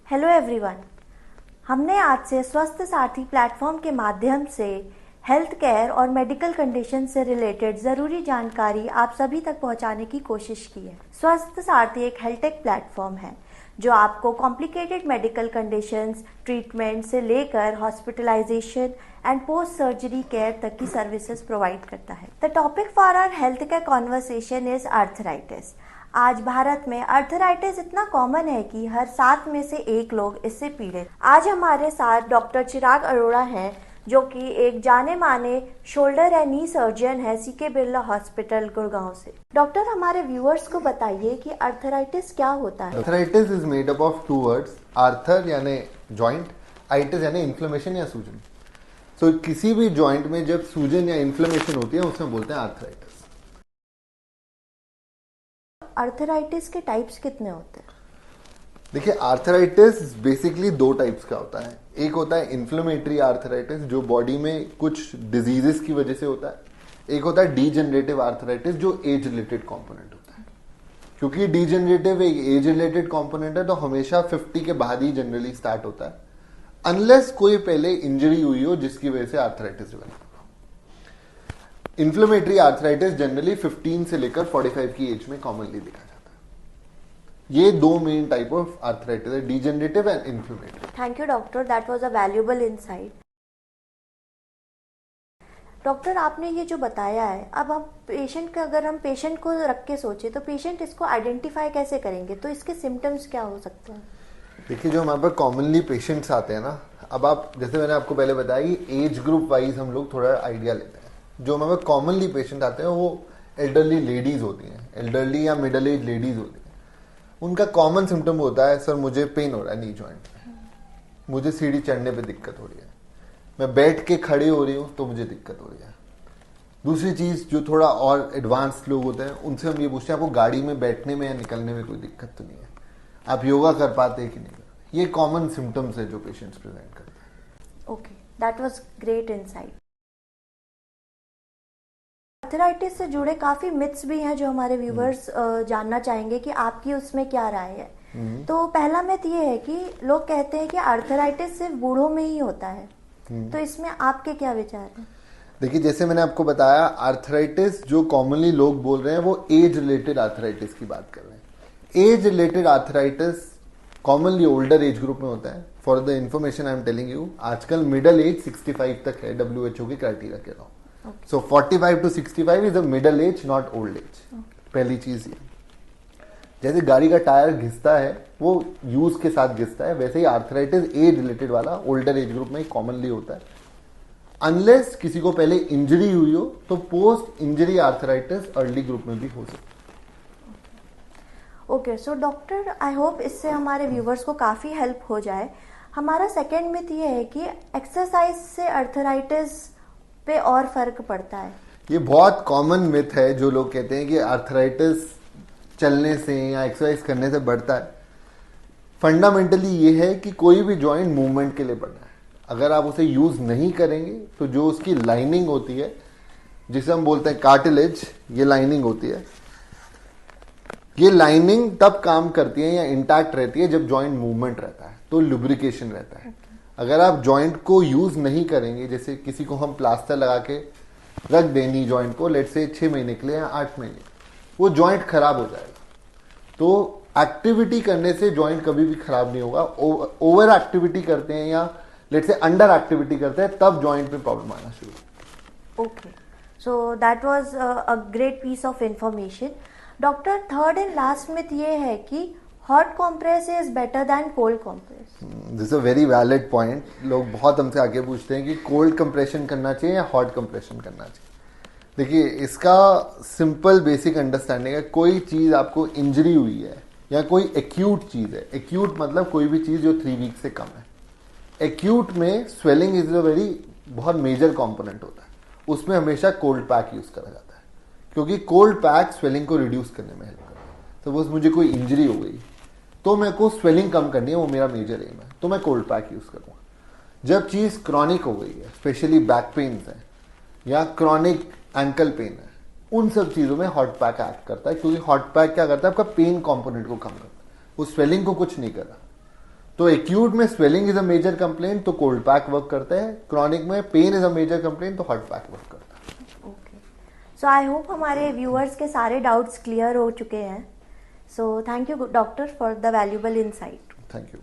Hello everyone. हमने आज से स्वस्थ साथी प्लेटफॉर्म के माध्यम से हेल्थ केयर और मेडिकल कंडीशन से रिलेटेड ज़रूरी जानकारी आप सभी तक पहुंचाने की कोशिश की है। स्वस्थ साथी एक हेल्थ टेक प्लेटफॉर्म है जो आपको कॉम्प्लिकेटेड मेडिकल कंडीशंस, ट्रीटमेंट से लेकर hospitalisation and post surgery care तक की सर्विसेज प्रोवाइड करता है। The topic for our health care conversation is arthritis. आज भारत में आर्थराइटिस इतना कॉमन है कि हर 7 में से 1 लोग इससे पीड़ित। आज हमारे साथ डॉक्टर चिराग अरोड़ा हैं जो कि एक जाने माने शोल्डर एंड नी सर्जन है सीके बिरला हॉस्पिटल गुड़गांव से। डॉक्टर, हमारे व्यूअर्स को बताइए कि आर्थराइटिस क्या होता है। Arthritis is made up of 2 words, Arthur यानी जॉइंट, आइटिस यानी इन्फ्लेमेशन या सूजन। सो किसी भी जॉइंट में जब सूजन या इन्फ्लेमेशन होती है उसमें बोलते हैं आर्थराइटिस। आर्थराइटिस के टाइप्स कितने होते हैं? देखिए, आर्थराइटिस बेसिकली 2 टाइप्स का होता है। एक होता है इन्फ्लेमेटरी आर्थराइटिस जो बॉडी में कुछ डिजीजेस की वजह से होता है। एक होता है डीजेनरेटिव आर्थराइटिस जो एज रिलेटेड कंपोनेंट होता है। क्योंकि डीजेनरेटिव एक एज रिलेटेड कंपोनेंट है तो हमेशा 50 के बाद ही जनरली स्टार्ट होता है, अनलेस कोई पहले इंजरी हुई हो जिसकी वजह से आर्थराइटिस डेवलप हो। इन्फ्लेमेटरी आर्थराइटिस जनरली 15 से लेकर 45 की एज में कॉमनली देखा जाता है। ये 2 मेन टाइप ऑफ आर्थराइटिस है, degenerative and inflammatory. Thank you doctor, that was a valuable insight. Doctor, आपने ये जो बताया है, अब हम अगर हम पेशेंट को रख के सोचे तो पेशेंट इसको आइडेंटिफाई कैसे करेंगे? तो इसके सिम्टम्स क्या हो सकते हैं? देखिए, जो हमारे पास कॉमनली पेशेंट्स आते हैं ना, अब आप जैसे मैंने आपको पहले बताया कि एज ग्रुप वाइज हम लोग थोड़ा आइडिया लेते हैं। जो हमारे कॉमनली पेशेंट आते हैं वो एल्डरली लेडीज होती हैं, एल्डरली या मिडिल एज लेडीज होती हैं। उनका कॉमन सिम्टम होता है, सर मुझे पेन हो रहा है नी जॉइंट में, मुझे सीढ़ी चढ़ने पे दिक्कत हो रही है, मैं बैठ के खड़ी हो रही हूँ तो मुझे दिक्कत हो रही है। दूसरी चीज जो थोड़ा और एडवांस लोग होते हैं उनसे हम ये पूछते हैं आपको गाड़ी में बैठने में या निकलने में कोई दिक्कत तो नहीं है, आप योगा कर पाते हैं कि नहीं कर। ये कॉमन सिम्टम्स है जो पेशेंट्स प्रेजेंट करते हैं। Okay, that was great insight. Arthritis से जुड़े काफी मिथ्स भी हैं जो हमारे व्यूवर्स जानना चाहेंगे कि आपकी उसमें क्या राय है। तो पहला मिथ ये है कि लोग कहते हैं कि आर्थराइटिस सिर्फ बूढ़ों में ही होता है, तो इसमें आपके क्या विचार हैं? देखिए, जैसे मैंने आपको बताया, आर्थराइटिस जो कॉमनली लोग बोल रहे हैं वो एज रिलेटेड आर्थराइटिस की बात कर रहे हैं। Age related arthritis commonly older age group में होता है। For the information I am telling you, आजकल मिडिल एज 65 तक है WHO की क्राइटेरिया के अलावा। So 45 to 65 is a middle age, not old age. पहली चीज ये, जैसे गाड़ी का टायर घिसता है वो यूज के साथ घिसता है, वैसे ही आर्थराइटिस एज रिलेटेड वाला ओल्डर एज ग्रुप में कॉमनली होता है। अनलेस किसी को पहले इंजरी हुई हो तो post injury arthritis early group में भी हो सकता है। Okay, so doctor, I hope इससे हमारे व्यूवर्स को काफी हेल्प हो जाए। हमारा सेकेंड मिथ ये है कि एक्सरसाइज से आर्थराइटिस पे और फर्क पड़ता है। ये बहुत कॉमन मिथ है जो लोग कहते हैं कि आर्थराइटिस चलने से या एक्सरसाइज करने से बढ़ता है। फंडामेंटली ये है कि कोई भी जॉइंट मूवमेंट के लिए बना है, अगर आप उसे यूज नहीं करेंगे तो जो उसकी लाइनिंग होती है, जिसे हम बोलते हैं कार्टिलेज, ये लाइनिंग होती है, ये लाइनिंग तब काम करती है या इंटैक्ट रहती है जब जॉइंट मूवमेंट रहता है, तो लुब्रिकेशन रहता है। अगर आप जॉइंट को यूज नहीं करेंगे, जैसे किसी को हम प्लास्टर लगा के रख दें नी जॉइंट को, लेट से 6 महीने के लिए या 8 महीने, वो जॉइंट खराब हो जाएगा। तो एक्टिविटी करने से जॉइंट कभी भी खराब नहीं होगा। ओवर एक्टिविटी करते हैं या लेट से अंडर एक्टिविटी करते हैं तब जॉइंट में प्रॉब्लम आना शुरू। Okay, so that was a great piece of information. Doctor, third and last myth ये है कि hot compress is better than cold compress. This a very valid point. लोग बहुत हमसे आगे पूछते हैं कि कोल्ड कंप्रेशन करना चाहिए या हॉट कंप्रेशन करना चाहिए। देखिए, इसका सिंपल बेसिक अंडरस्टैंडिंग है, कोई चीज आपको इंजरी हुई है या कोई एक्यूट चीज है, एक्यूट मतलब कोई भी चीज जो 3 वीक से कम है, एक्यूट में स्वेलिंग इज अ वेरी बहुत मेजर कॉम्पोनेंट होता है, उसमें हमेशा कोल्ड पैक यूज करा जाता है क्योंकि कोल्ड पैक स्वेलिंग को रिड्यूस करने में हेल्प करता है। सपोज मुझे कोई इंजरी हो गई तो मेरे को स्वेलिंग कम करनी है, वो मेरा मेजर एम है, तो मैं कोल्ड पैक यूज करूंगा। जब चीज क्रॉनिक हो गई है, स्पेशली बैक पेन है या क्रॉनिक एंकल पेन है, उन सब चीजों में हॉट पैक एक्ट करता है क्योंकि हॉट पैक क्या करता है, आपका पेन कंपोनेंट को कम करता है, वो स्वेलिंग को कुछ नहीं कर रहा। तो एक्यूट में swelling is a major complaint तो कोल्ड पैक वर्क करता है, क्रॉनिक में pain is a major complaint तो हॉट पैक वर्क करता है। ओके, सो आई होप हमारे व्यूअर्स के सारे डाउट्स क्लियर हो चुके हैं। So thank you doctor for the valuable insight. Thank you.